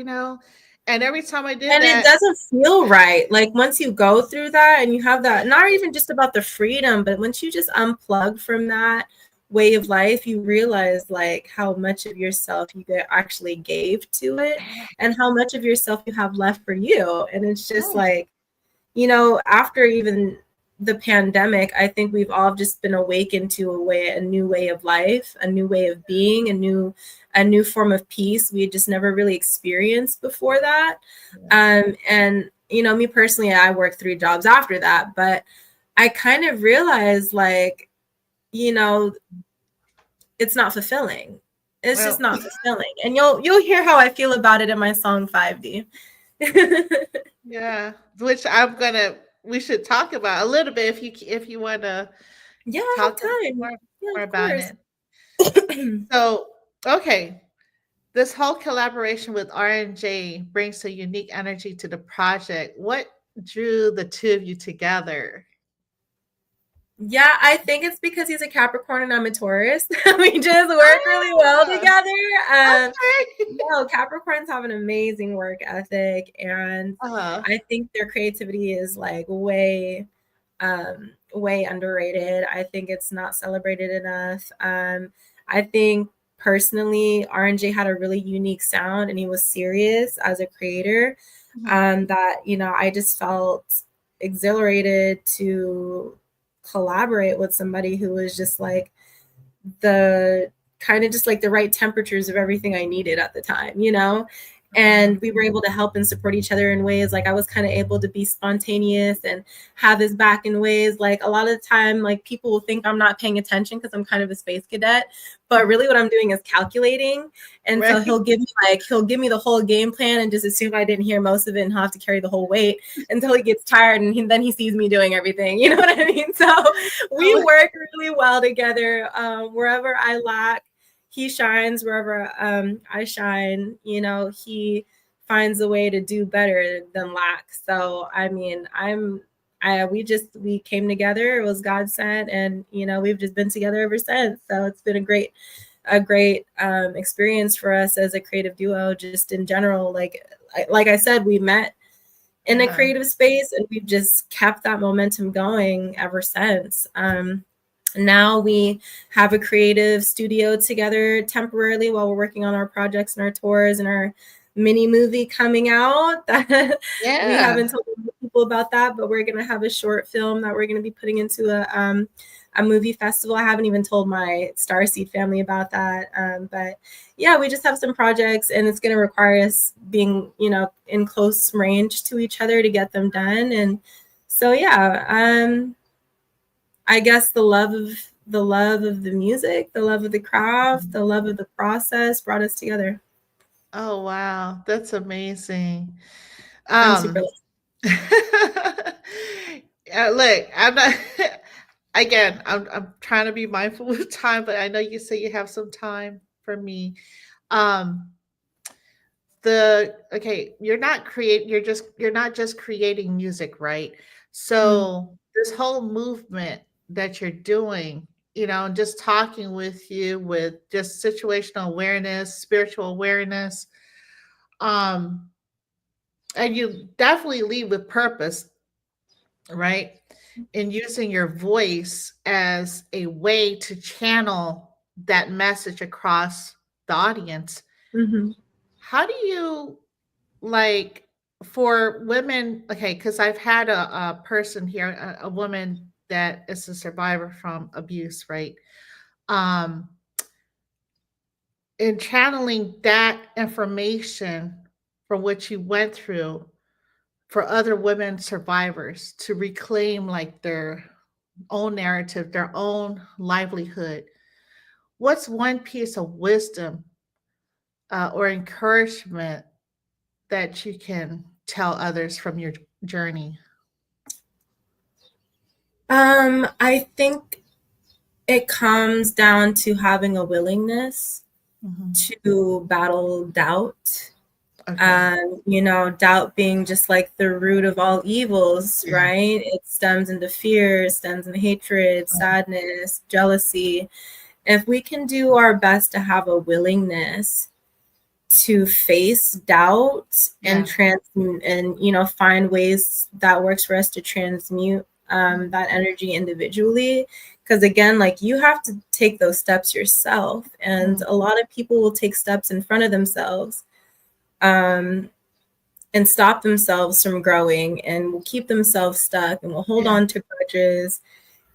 And every time I did And it that, doesn't feel right. Like once you go through that and you have that, not even just about the freedom, but once you just unplug from that, way of life, you realize like how much of yourself you actually gave to it and how much of yourself you have left for you. And it's just like, you know, after even the pandemic, I think we've all just been awakened to a new way of life, a new way of being, a new form of peace we had just never really experienced before that. And you know, me personally, I worked 3 jobs after that, but I kind of realized like, you know, it's not fulfilling. It's just not fulfilling. And you'll hear how I feel about it in my song 5D. Yeah, which we should talk about a little bit if you want to talk more about it. So, okay. This whole collaboration with R&J brings a unique energy to the project. What drew the two of you together? Yeah, I think it's because he's a Capricorn and I'm a Taurus. We just work really well together. No, Capricorns have an amazing work ethic, and I think their creativity is like way underrated. I think it's not celebrated enough. I think personally, R&J had a really unique sound, and he was serious as a creator. That, you know, I just felt exhilarated to collaborate with somebody who was just like the kind of just like the right temperatures of everything I needed at the time, you know? And we were able to help and support each other in ways like I was kind of able to be spontaneous and have his back in ways like a lot of the time, like people will think I'm not paying attention because I'm kind of a space cadet, but really what I'm doing is calculating. And so he'll give me the whole game plan and just assume I didn't hear most of it and have to carry the whole weight until he gets tired and then he sees me doing everything. You know what I mean? So we work really well together. Wherever I lack, he shines. Wherever I shine, you know, he finds a way to do better than lack. So I mean, we came together. It was God sent, and you know, we've just been together ever since. So it's been a great experience for us as a creative duo. Just in general, like I said, we met in a creative space, and we've just kept that momentum going ever since. Now we have a creative studio together temporarily while we're working on our projects and our tours and our mini movie coming out. We haven't told people about that, but we're going to have a short film that we're going to be putting into a movie festival. I haven't even told my Starseed family about that. But yeah, we just have some projects, and it's going to require us being, you know, in close range to each other to get them done. And so, yeah, I guess the love of the music, the love of the craft, the love of the process brought us together. Oh wow, that's amazing. I'm super Look, I'm not again, I'm trying to be mindful of time, but I know you say you have some time for me. You're not just creating music, right? So this whole movement that you're doing, you know, just talking with you with just situational awareness, spiritual awareness, and you definitely lead with purpose, right? And using your voice as a way to channel that message across the audience. How do you like for women? Okay, because I've had a person here, a woman that is a survivor from abuse, right? Um, in channeling that information from what you went through for other women survivors to reclaim like their own narrative, their own livelihood. What's one piece of wisdom or encouragement that you can tell others from your journey? I think it comes down to having a willingness to battle doubt. You know, doubt being just like the root of all evils, right? It stems into fear, stems into hatred, sadness, jealousy. If we can do our best to have a willingness to face doubt and you know, find ways that works for us to transmute that energy individually, Because again, like, you have to take those steps yourself, and a lot of people will take steps in front of themselves, and stop themselves from growing, and will keep themselves stuck, and will hold on to grudges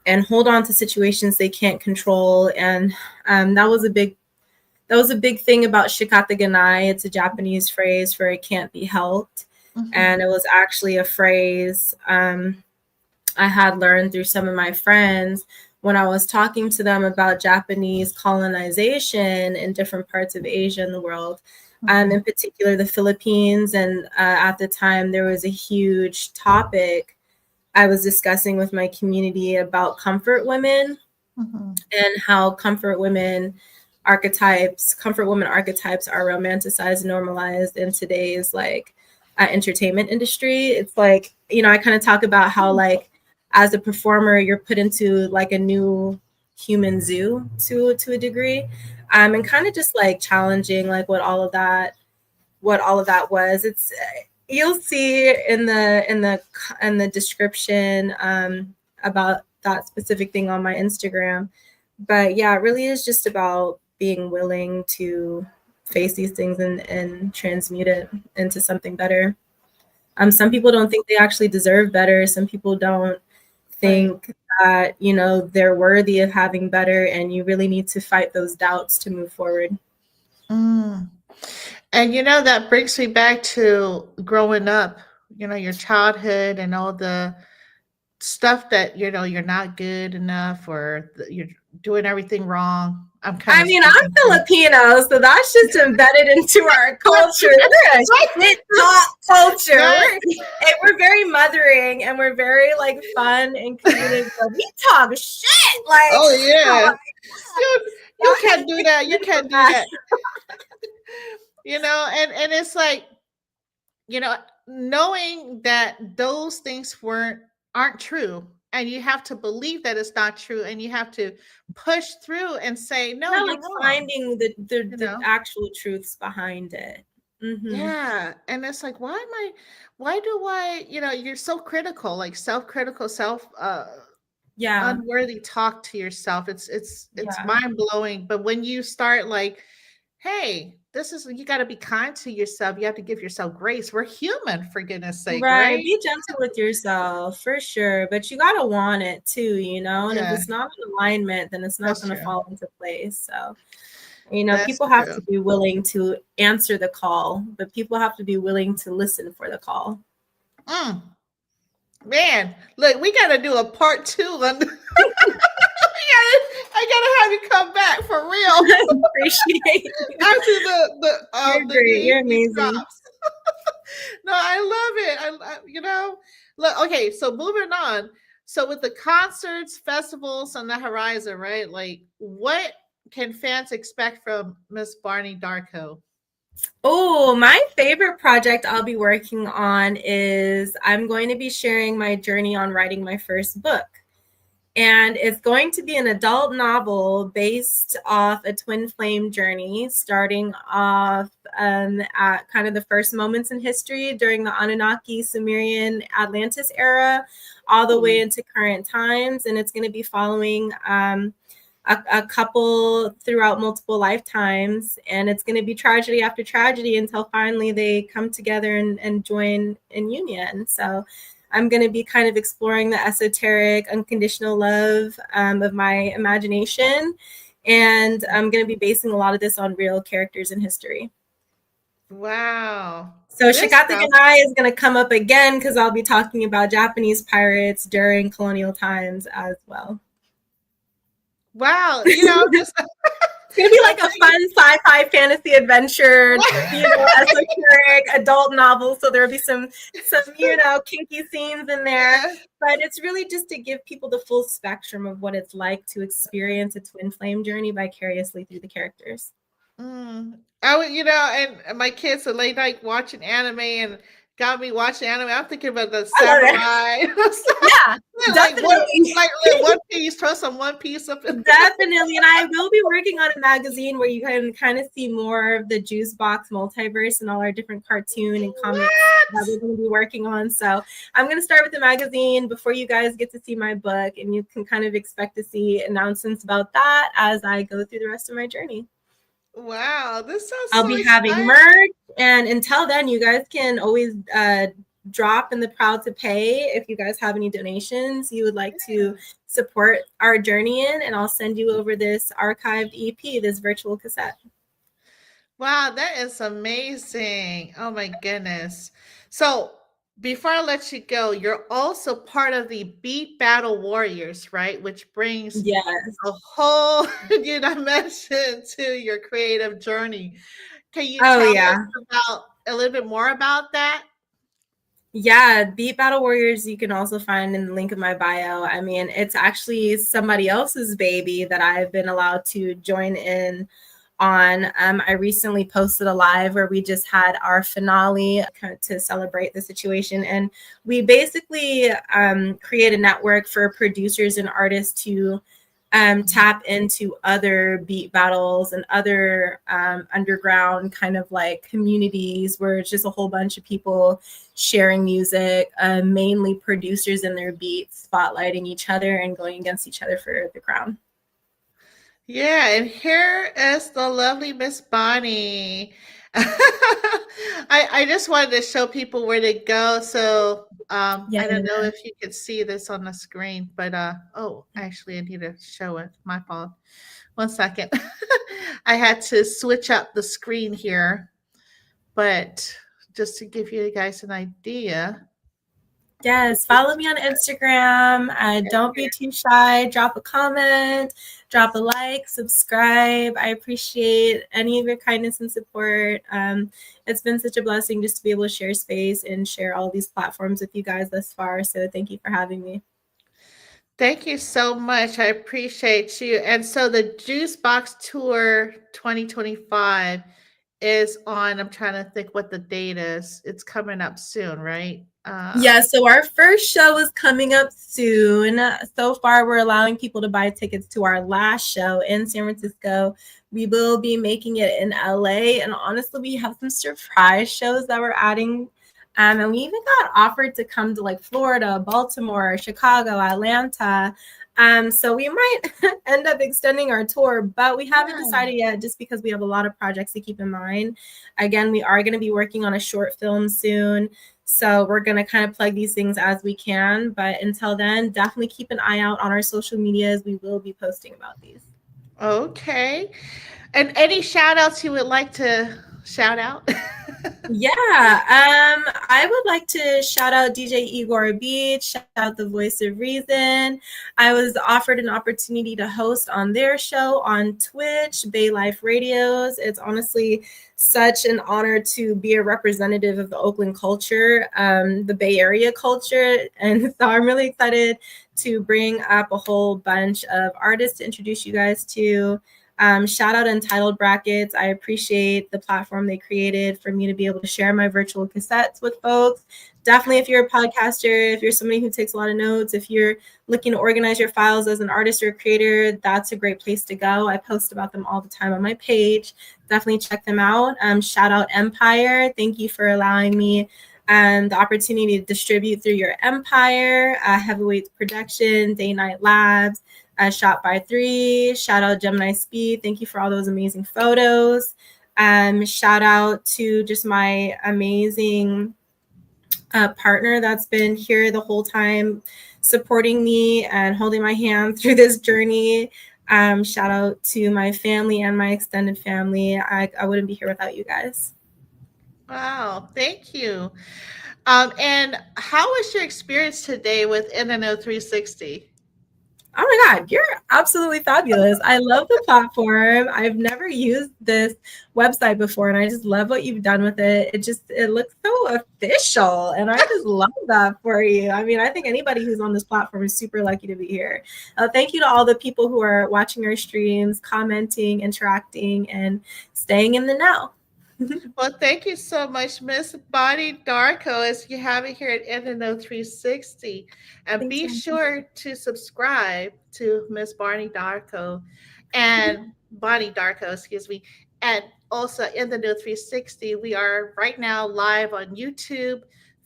and hold on to situations they can't control. And that was a big thing about shikata ganai. It's a Japanese phrase for "it can't be helped." And it was actually a phrase I had learned through some of my friends when I was talking to them about Japanese colonization in different parts of Asia and the world, in particular the Philippines. And at the time, there was a huge topic I was discussing with my community about comfort women, and how comfort women archetypes are romanticized and normalized in today's like entertainment industry. It's like, you know, I kind of talk about how, like, as a performer, you're put into like a new human zoo to a degree, and kind of just like challenging like what all of that was. It's you'll see in the description about that specific thing on my Instagram. But yeah, it really is just about being willing to face these things and transmute it into something better. Some people don't think they actually deserve better. Some people don't think that, you know, they're worthy of having better, and you really need to fight those doubts to move forward. And you know, that brings me back to growing up, you know, your childhood and all the stuff that, you know, you're not good enough, or you're doing everything wrong. I'm kind I of mean, I'm Filipino, so that's just embedded into our culture. We're a shit talk culture. We're very mothering, and we're very like fun and creative. But we talk shit. Like, oh yeah, you can't do that. You can't do that. You know, and it's like, you know, knowing that those things aren't true, and you have to believe that it's not true, and you have to push through and say, no, you're like wrong. finding the actual truths behind it. Yeah. And it's like, why do I, you know, you're so critical, like self-critical, unworthy talk to yourself. It's mind-blowing. But when you start like, hey, you got to be kind to yourself. You have to give yourself grace. We're human, for goodness sake, right? Be gentle with yourself, for sure. But you got to want it too, you know? And if it's not in alignment, then it's not going to fall into place. So, you know, people have to be willing to answer the call, but people have to be willing to listen for the call. Man, look, we got to do a part 2 on I gotta have you come back for real. Appreciate you. After You're great. You're amazing. Drops. No, I love it. You know, look. Okay, so moving on. So with the concerts, festivals on the horizon, right? Like, what can fans expect from Miss Barney Darco? Oh, my favorite project I'll be working on is I'm going to be sharing my journey on writing my first book. And it's going to be an adult novel based off a twin flame journey, starting off at kind of the first moments in history during the Anunnaki, Sumerian, Atlantis era, all the way into current times. And it's going to be following a couple throughout multiple lifetimes. And it's going to be tragedy after tragedy until finally they come together and join in union. So I'm going to be kind of exploring the esoteric, unconditional love of my imagination. And I'm going to be basing a lot of this on real characters in history. Wow. So Shikata Ganai is going to come up again because I'll be talking about Japanese pirates during colonial times as well. Wow. You know, just... It's going to be like a fun sci-fi fantasy adventure, you know, esoteric adult novel. So there'll be some, you know, kinky scenes in there. But it's really just to give people the full spectrum of what it's like to experience a twin flame journey vicariously through the characters. I would, you know, and my kids are late night watching anime, and got me watching anime. I'm thinking about the I love it. samurai. Yeah, like definitely. One Piece, throw some One Piece up in Definitely. And I will be working on a magazine where you can kind of see more of the Juice Box multiverse and all our different cartoon and comics that we're going to be working on. So I'm going to start with the magazine before you guys get to see my book, and you can kind of expect to see announcements about that as I go through the rest of my journey. Wow, this sounds I'll so be having exciting. merch, and until then, you guys can always drop in the proud to pay if you guys have any donations you would like to support our journey in, and I'll send you over this archived EP, this virtual cassette. Wow, that is amazing. Oh my goodness. So before I let you go, you're also part of the Beat Battle Warriors, right? Which brings Yes. a whole new dimension to your creative journey. Can you Oh tell yeah. us about a little bit more about that? Yeah, Beat Battle Warriors you can also find in the link of my bio. I mean, it's actually somebody else's baby that I've been allowed to join in on. I recently posted a live where we just had our finale to celebrate the situation, and we basically create a network for producers and artists to tap into other beat battles and other underground kind of like communities where it's just a whole bunch of people sharing music, mainly producers and their beats, spotlighting each other and going against each other for the crown. Yeah, and here is the lovely Miss Bonnie. I just wanted to show people where to go. So Yeah. I don't know if you could see this on the screen, but oh, actually I need to show it. My fault. 1 second. I had to switch up the screen here, but just to give you guys an idea. Yes, follow me on Instagram. Don't be too shy. Drop a comment, drop a like, subscribe. I appreciate any of your kindness and support. It's been such a blessing just to be able to share space and share all these platforms with you guys thus far. So thank you for having me. Thank you so much. I appreciate you. And so the Juice Box Tour 2025 is on, I'm trying to think what the date is. It's coming up soon, right? Yeah, so our first show is coming up soon. So far, we're allowing people to buy tickets to our last show in San Francisco. We will be making it in LA. And honestly, we have some surprise shows that we're adding. And we even got offered to come to like Florida, Baltimore, Chicago, Atlanta. So we might end up extending our tour, but we haven't decided yet just because we have a lot of projects to keep in mind. Again, we are going to be working on a short film soon. So we're going to kind of plug these things as we can. But until then, definitely keep an eye out on our social medias. We will be posting about these. Okay. And any shout outs you would like to shout out? Yeah, I would like to shout out DJ Igor Beach, shout out The Voice of Reason. I was offered an opportunity to host on their show on Twitch, Bay Life Radios. It's honestly such an honor to be a representative of the Oakland culture, the Bay Area culture. And so I'm really excited to bring up a whole bunch of artists to introduce you guys to. Shout out Entitled Brackets. I appreciate the platform they created for me to be able to share my virtual cassettes with folks. Definitely, if you're a podcaster, if you're somebody who takes a lot of notes, if you're looking to organize your files as an artist or a creator, that's a great place to go. I post about them all the time on my page. Definitely check them out. Shout out Empire. Thank you for allowing me the opportunity to distribute through your Empire, Heavyweight Production, Day Night Labs, Shot by 3. Shout out Gemini Speed. Thank you for all those amazing photos. Shout out to just my amazing partner that's been here the whole time, supporting me and holding my hand through this journey. Shout out to my family and my extended family. I wouldn't be here without you guys. Wow, thank you. And how was your experience today with INtheKnow 360? Oh my God, you're absolutely fabulous. I love the platform. I've never used this website before, and I just love what you've done with it. It looks so official, and I just love that for you. I mean, I think anybody who's on this platform is super lucky to be here. Thank you to all the people who are watching our streams, commenting, interacting, and staying in the know. Well, thank you so much, Miss Bonnie Darko, as you have it here at INtheKnow 360. And Thanks be for sure to subscribe to Miss Barney Darko and Bonnie Darko, excuse me. And also INtheKnow 360. We are right now live on YouTube,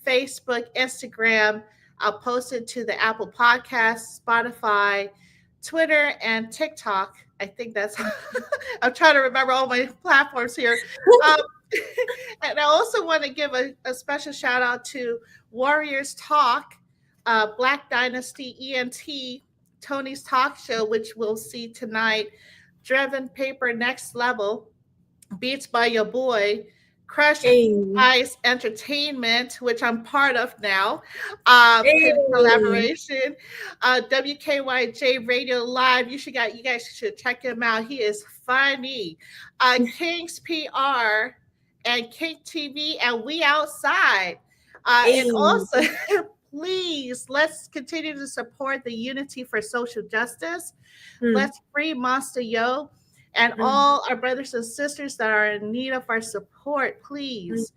Facebook, Instagram. I'll post it to the Apple Podcast, Spotify, Twitter, and TikTok. I think that's, I'm trying to remember all my platforms here. Um, and I also want to give a special shout out to Warriors Talk, Black Dynasty ENT, Tony's Talk Show, which we'll see tonight, Driven Paper Next Level, Beats by Your Boy, Crush Hey, Ice Entertainment, which I'm part of now, in hey, collaboration, WKYJ Radio Live. You guys should check him out. He is funny. King's PR and King TV and We Outside. And hey. also, please let's continue to support the Unity for Social Justice. Mm, Let's free Monster Yo and mm, all our brothers and sisters that are in need of our support, mm. please.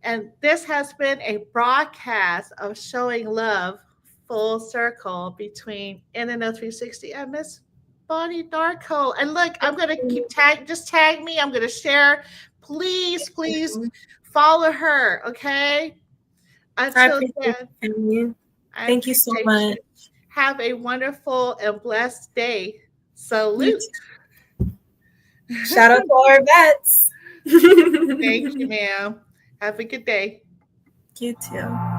And this has been a broadcast of showing love full circle between INtheKnow 360 and Miss Bonnie Darko. And look, I'm gonna just tag me. I'm gonna share. Please, please follow her. Okay. I Until appreciate then, you. I Thank you so appreciate much. you. Have a wonderful and blessed day. You Salute. too. Shout out to all our vets. Thank you, ma'am. Have a good day. You too.